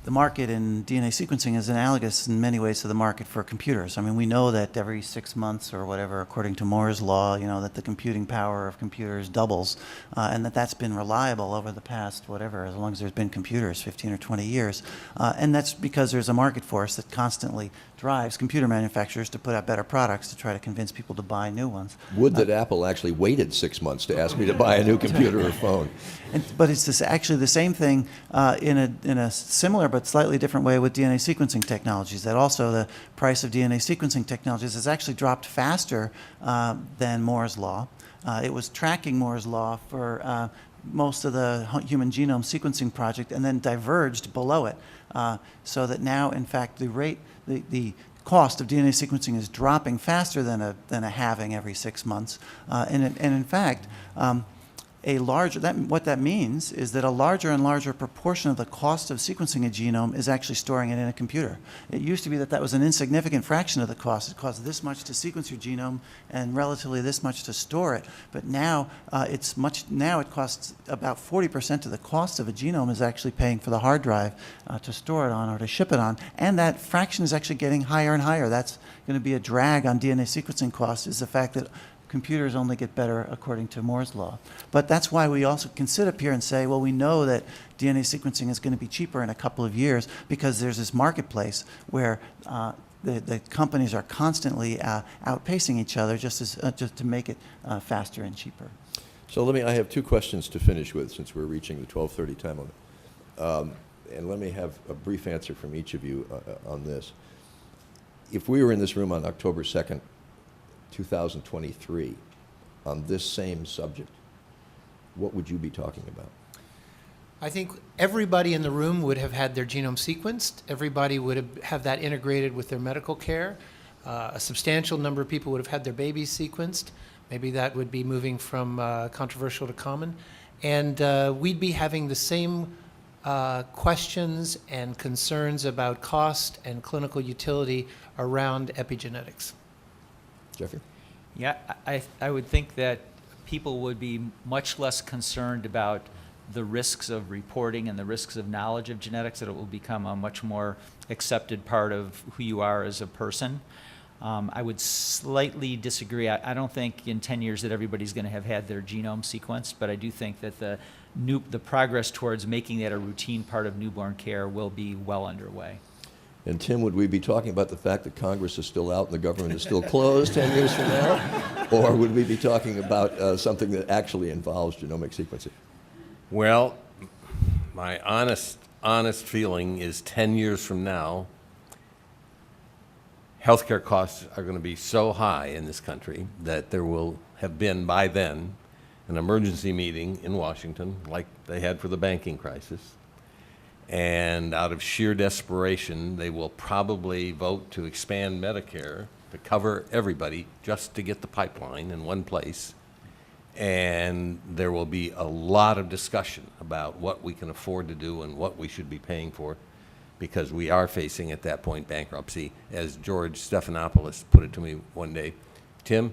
the market in DNA sequencing is analogous in many ways to the market for computers. I mean, we know that every 6 months or whatever, according to Moore's law, that the computing power of computers doubles, and that's been reliable over the past, whatever, as long as there's been computers, 15 or 20 years. And that's because there's a market force that constantly drives computer manufacturers to put out better products to try to convince people to buy new ones. Would that Apple actually waited 6 months to ask me to buy a new computer or phone. But it's actually the same thing in a similar but slightly different way with DNA sequencing technologies. That also the price of DNA sequencing technologies has actually dropped faster than Moore's law. It was tracking Moore's law for most of the human genome sequencing project, and then diverged below it, so that now, in fact, the cost of DNA sequencing is dropping faster than a halving every 6 months, and in fact, what that means is that a larger and larger proportion of the cost of sequencing a genome is actually storing it in a computer. It used to be that was an insignificant fraction of the cost. It costs this much to sequence your genome and relatively this much to store it. But now it costs about 40% of the cost of a genome is actually paying for the hard drive to store it on or to ship it on. And that fraction is actually getting higher and higher. That's going to be a drag on DNA sequencing costs, is the fact that computers only get better according to Moore's law. But that's why we also can sit up here and say, well, we know that DNA sequencing is going to be cheaper in a couple of years because there's this marketplace where the companies are constantly outpacing each other just to make it faster and cheaper. So I have 2 questions to finish with since we're reaching the 12:30 time limit. And let me have a brief answer from each of you on this. If we were in this room on October 2nd, 2023, on this same subject, what would you be talking about? I think everybody in the room would have had their genome sequenced. Everybody would have that integrated with their medical care. A substantial number of people would have had their babies sequenced. Maybe that would be moving from controversial to common. And we'd be having the same questions and concerns about cost and clinical utility around epigenetics. Jeffrey? Yeah, I would think that people would be much less concerned about the risks of reporting and the risks of knowledge of genetics, that it will become a much more accepted part of who you are as a person. I would slightly disagree. I don't think in 10 years that everybody's going to have had their genome sequenced, but I do think that the progress towards making that a routine part of newborn care will be well underway. And Tim, would we be talking about the fact that Congress is still out and the government is still closed 10 years from now? Or would we be talking about something that actually involves genomic sequencing? Well, my honest feeling is 10 years from now, healthcare costs are going to be so high in this country that there will have been by then an emergency meeting in Washington like they had for the banking crisis. And out of sheer desperation, they will probably vote to expand Medicare to cover everybody just to get the pipeline in one place. And there will be a lot of discussion about what we can afford to do and what we should be paying for, because we are facing at that point bankruptcy. As George Stephanopoulos put it to me one day, Tim,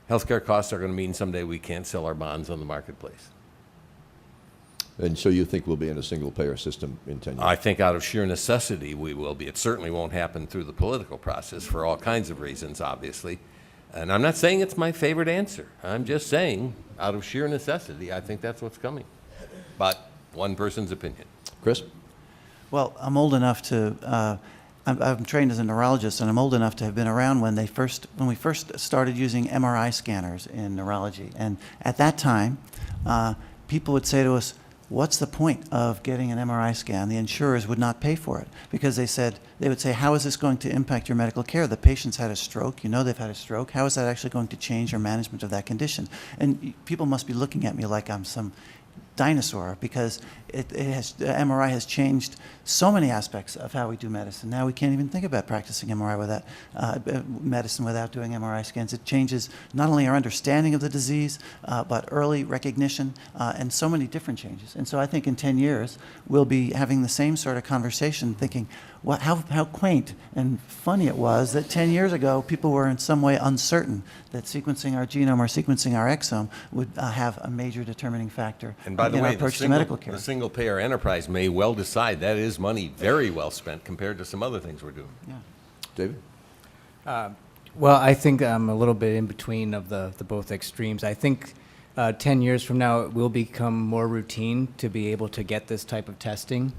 healthcare costs are going to mean someday we can't sell our bonds on the marketplace. And so you think we'll be in a single-payer system in 10 years? I think out of sheer necessity we will be. It certainly won't happen through the political process for all kinds of reasons, obviously. And I'm not saying it's my favorite answer. I'm just saying, out of sheer necessity, I think that's what's coming. But one person's opinion. Chris? Well, I'm old enough to, I'm trained as a neurologist, and I'm old enough to have been around when we first started using MRI scanners in neurology. And at that time, people would say to us, what's the point of getting an MRI scan? The insurers would not pay for it because they would say, how is this going to impact your medical care? The patient's had a stroke. You know they've had a stroke. How is that actually going to change your management of that condition? And people must be looking at me like I'm some dinosaur, because MRI has changed so many aspects of how we do medicine. Now we can't even think about practicing medicine without doing MRI scans. It changes not only our understanding of the disease, but early recognition, and so many different changes. And so I think in 10 years, we'll be having the same sort of conversation, thinking, how quaint and funny it was that 10 years ago, people were in some way uncertain that sequencing our genome or sequencing our exome would have a major determining factor And by the in way, our approach to medical care. the single-payer enterprise may well decide that is money very well spent compared to some other things we're doing. David? Well, I think I'm a little bit in between of the both extremes. I think 10 years from now, it will become more routine to be able to get this type of testing.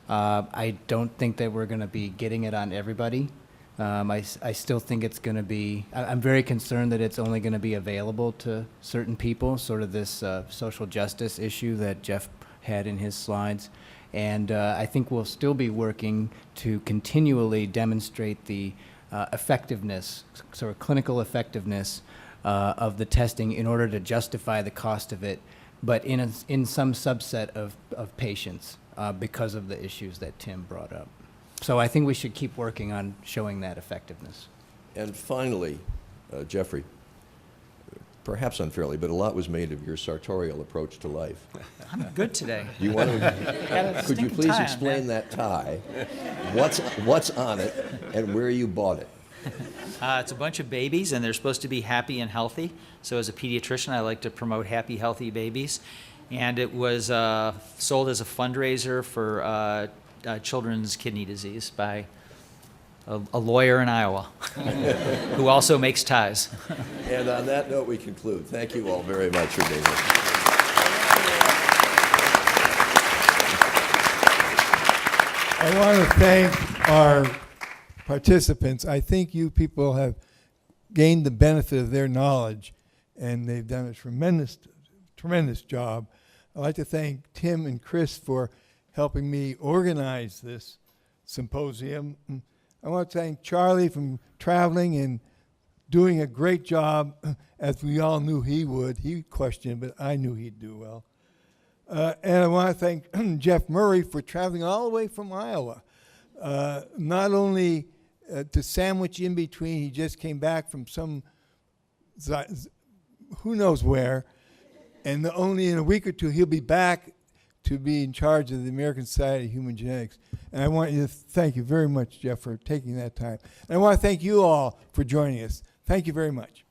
I don't think that we're going to be getting it on everybody. I still think it's going to be, I'm very concerned that it's only going to be available to certain people, sort of this social justice issue that Jeff had in his slides. And I think we'll still be working to continually demonstrate the effectiveness, sort of clinical effectiveness of the testing in order to justify the cost of it, but in some subset of patients because of the issues that Tim brought up. So I think we should keep working on showing that effectiveness. And finally, Jeffrey, perhaps unfairly, but a lot was made of your sartorial approach to life. I'm good today. You want to, Got a could you stinking please tie on, explain man. that tie? What's on it and where you bought it? It's a bunch of babies, and they're supposed to be happy and healthy. So as a pediatrician, I like to promote happy, healthy babies. And it was sold as a fundraiser for children's kidney disease by a lawyer in Iowa who also makes ties. And on that note, we conclude. Thank you all very much for being here. I want to thank our participants. I think you people have gained the benefit of their knowledge, and they've done a tremendous job. I'd like to thank Tim and Chris for helping me organize this symposium. I want to thank Charlie for traveling and doing a great job, as we all knew he would. He questioned, but I knew he'd do well. And I want to thank Jeff Murray for traveling all the way from Iowa. Not only to sandwich in between, he just came back from some, who knows where, and only in a week or two he'll be back to be in charge of the American Society of Human Genetics. And I want you to thank you very much, Jeff, for taking that time. And I want to thank you all for joining us. Thank you very much.